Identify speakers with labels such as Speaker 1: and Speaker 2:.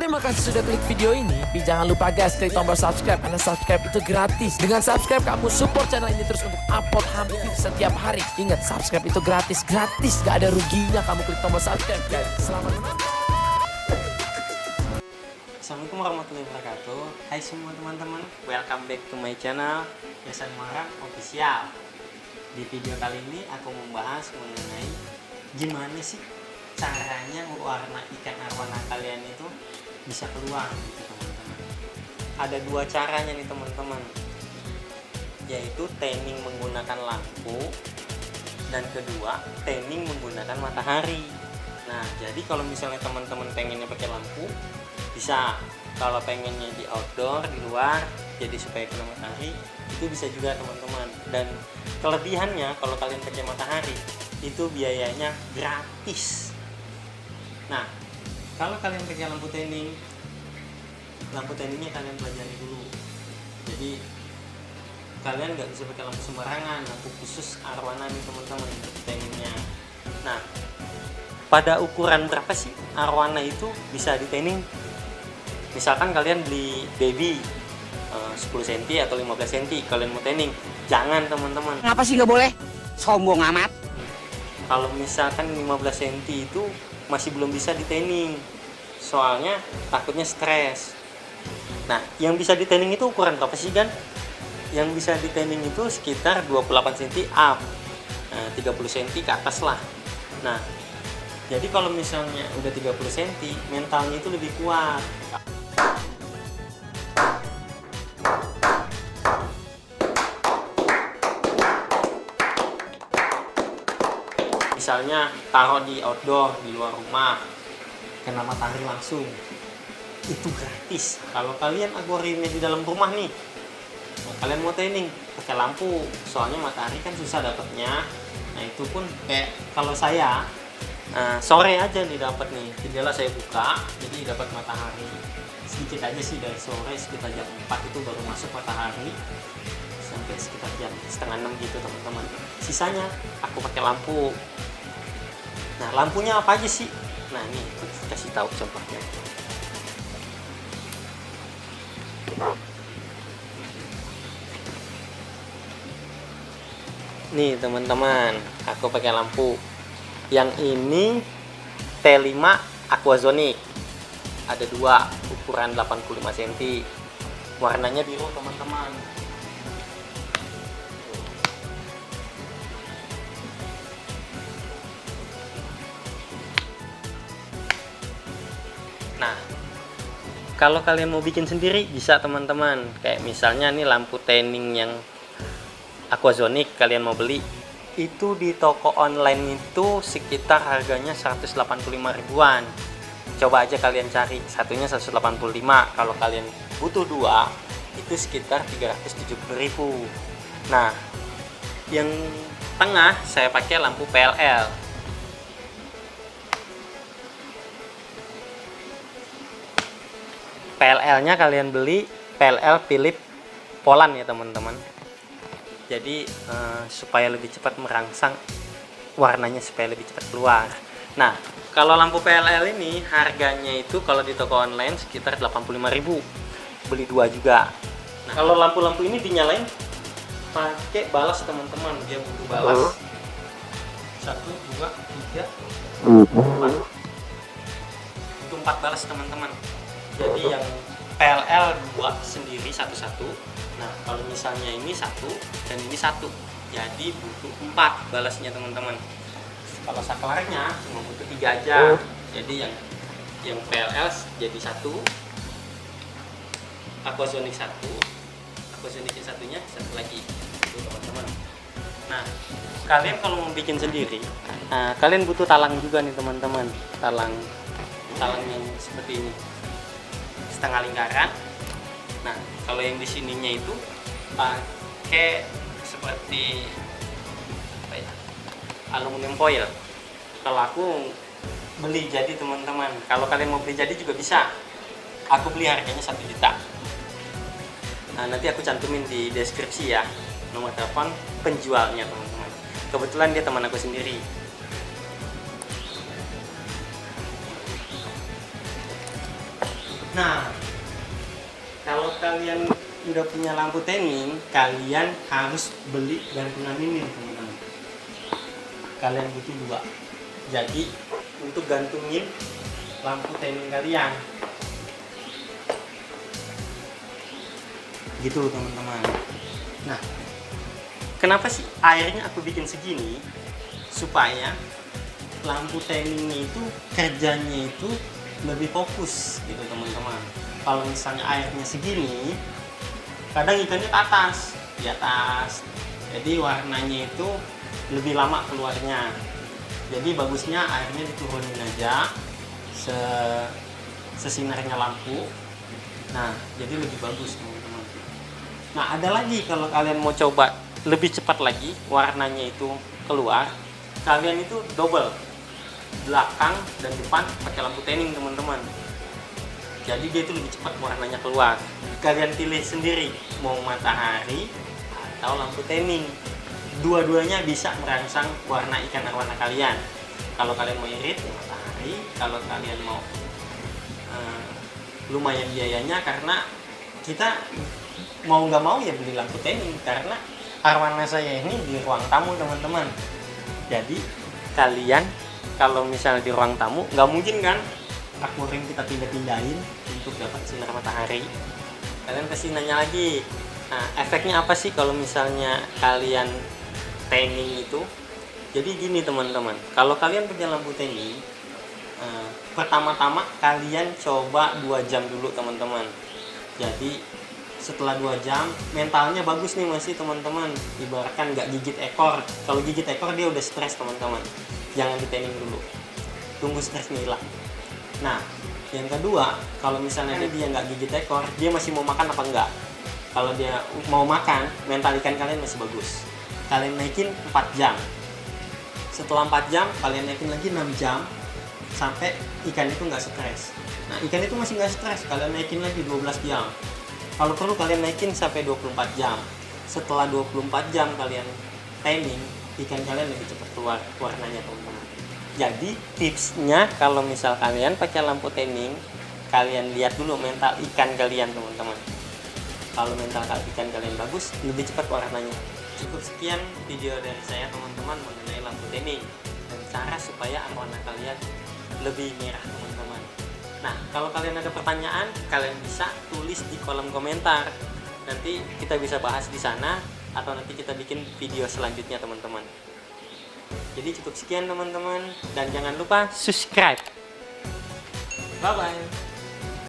Speaker 1: Terima kasih sudah klik video ini. Tapi jangan lupa guys, klik tombol subscribe karena subscribe itu gratis. Dengan subscribe kamu support channel ini terus untuk upload hampir setiap hari. Ingat, subscribe itu gratis, gak ada ruginya kamu klik tombol subscribe guys. Selamat menonton.
Speaker 2: Assalamualaikum warahmatullahi wabarakatuh. Hai semua teman-teman, welcome back to my channel Yasan Marang Official. Di video kali ini aku membahas mengenai gimana sih caranya warna ikan arwana kalian itu bisa keluar gitu teman-teman. Ada dua caranya nih teman-teman, yaitu tanning menggunakan lampu dan kedua tanning menggunakan matahari. Nah, jadi kalau misalnya teman-teman pengennya pakai lampu bisa, kalau pengennya di outdoor di luar jadi supaya kena matahari itu bisa juga teman-teman. Dan kelebihannya kalau kalian pakai matahari itu biayanya gratis. Nah, kalau kalian pakai lampu tanningnya kalian pelajari dulu. Jadi kalian nggak bisa pakai lampu sembarangan, lampu khusus arwana nih teman-teman untuk tanningnya. Nah, pada ukuran berapa sih arwana itu bisa di tanning? Misalkan kalian beli baby 10 cm atau 15 cm kalian mau tanning, jangan teman-teman.
Speaker 3: Kenapa sih nggak boleh? Sombong amat.
Speaker 2: Kalau misalkan 15 cm itu masih belum bisa di tanning, soalnya takutnya stres. Nah, yang bisa di tanning itu ukuran berapa sih kan? Yang bisa di tanning itu sekitar 28 cm up, 30 cm ke atas lah. Nah, jadi kalau misalnya udah 30 cm, mentalnya itu lebih kuat. Misalnya taruh di outdoor, di luar rumah, kena matahari langsung, itu gratis. Kalau kalian akuariumnya di dalam rumah nih, kalian mau tanning pakai lampu, soalnya matahari kan susah dapatnya. Nah, itu pun kayak kalau saya sore aja nih dapat nih, jendela saya buka jadi dapat matahari sedikit aja sih. Dari sore sekitar jam 4 itu baru masuk matahari sampai sekitar jam setengah 6 gitu teman-teman. Sisanya aku pakai lampu. Nah, lampunya apa aja sih? Nah, ini aku kasih tahu contohnya. Nih teman-teman, aku pakai lampu. Yang ini T5 Aquazonic. Ada dua, ukuran 85 cm. Warnanya biru teman-teman. Nah, kalau kalian mau bikin sendiri bisa teman-teman. Kayak misalnya nih lampu tanning yang Aquazonic kalian mau beli, itu di toko online itu sekitar harganya 185 ribuan. Coba aja kalian cari, satunya 185. Kalau kalian butuh dua, itu sekitar 370 ribu. Nah, yang tengah saya pakai lampu PLL. PLL-nya kalian beli PLL Philips Poland ya teman-teman. Jadi supaya lebih cepat merangsang warnanya, supaya lebih cepat keluar. Nah, kalau lampu PLL ini harganya itu kalau di toko online sekitar 85.000. Beli dua juga. Nah, kalau lampu-lampu ini dinyalain pakai balas teman-teman, dia butuh balas. 1, 2, 3, 4. Itu 4 balas teman-teman. Jadi yang PLL 2 sendiri satu-satu. Nah, kalau misalnya ini 1 dan ini 1, jadi butuh 4 balasnya teman-teman. Kalau saklarnya cuma butuh 3 aja. Jadi yang PLL jadi 1, Aquazonic 1, Aquazonic yang satunya 1 lagi. Itu teman-teman. Nah, kalian kalau mau bikin sendiri, kalian butuh talang juga nih teman-teman. Talang yang seperti ini, setengah lingkaran. Nah, kalau yang di sininya itu pakai seperti apa ya, aluminium foil. Kalau aku beli jadi teman-teman, kalau kalian mau beli jadi juga bisa. Aku beli harganya 1 juta. Nah, nanti aku cantumin di deskripsi ya nomor telepon penjualnya teman-teman. Kebetulan dia teman aku sendiri. Nah, kalau kalian udah punya lampu tanning, kalian harus beli gantungan ini teman-teman. Kalian butuh 2. Jadi untuk gantungin lampu tanning kalian, gitu teman-teman. Nah, kenapa sih airnya aku bikin segini? Supaya lampu tanningnya itu kerjanya itu lebih fokus gitu teman-teman. Kalau misalnya airnya segini, kadang ikannya ke atas, di atas. Jadi warnanya itu lebih lama keluarnya. Jadi bagusnya airnya diturunin aja sesinarnya lampu. Nah, jadi lebih bagus teman-teman. Nah, ada lagi kalau kalian mau coba lebih cepat lagi warnanya itu keluar, kalian itu double belakang dan depan pakai lampu tanning teman-teman. Jadi dia itu lebih cepat warnanya keluar. Kalian pilih sendiri mau matahari atau lampu tanning. Dua-duanya bisa merangsang warna ikan arwana kalian. Kalau kalian mau irit ya matahari, kalau kalian mau lumayan biayanya, karena kita mau nggak mau ya beli lampu tanning, karena arwana saya ini di ruang tamu teman-teman. Jadi kalian kalau misalnya di ruang tamu nggak mungkin kan akuarium kita pindah-pindahin untuk dapat sinar matahari. Kalian pasti nanya lagi, nah efeknya apa sih kalau misalnya kalian tanning itu? Jadi gini teman-teman, kalau kalian punya lampu tanning, pertama-tama kalian coba 2 jam dulu teman-teman. Jadi setelah 2 jam mentalnya bagus nih masih teman-teman, ibaratkan nggak gigit ekor. Kalau gigit ekor dia udah stres teman-teman, jangan di tanning dulu, tunggu stresnya hilang. Nah yang kedua, kalau misalnya dia nggak gigit ekor, dia masih mau makan apa enggak. Kalau dia mau makan, mental ikan kalian masih bagus, kalian naikin 4 jam. Setelah 4 jam kalian naikin lagi 6 jam sampai ikan itu nggak stres. Nah ikan itu masih nggak stres, kalian naikin lagi 12 jam. Kalau perlu kalian naikin sampai 24 jam. Setelah 24 jam kalian tanning, ikan kalian lebih cepat keluar warnanya teman-teman. Jadi tipsnya kalau misal kalian pakai lampu tanning, kalian lihat dulu mental ikan kalian teman-teman. Kalau mental ikan kalian bagus, lebih cepat warnanya. Cukup sekian video dari saya teman-teman mengenai lampu tanning dan cara supaya arwana kalian lebih merah teman-teman. Nah, kalau kalian ada pertanyaan, kalian bisa tulis di kolom komentar. Nanti kita bisa bahas di sana, atau nanti kita bikin video selanjutnya teman-teman. Jadi cukup sekian teman-teman, dan jangan lupa subscribe. Bye bye.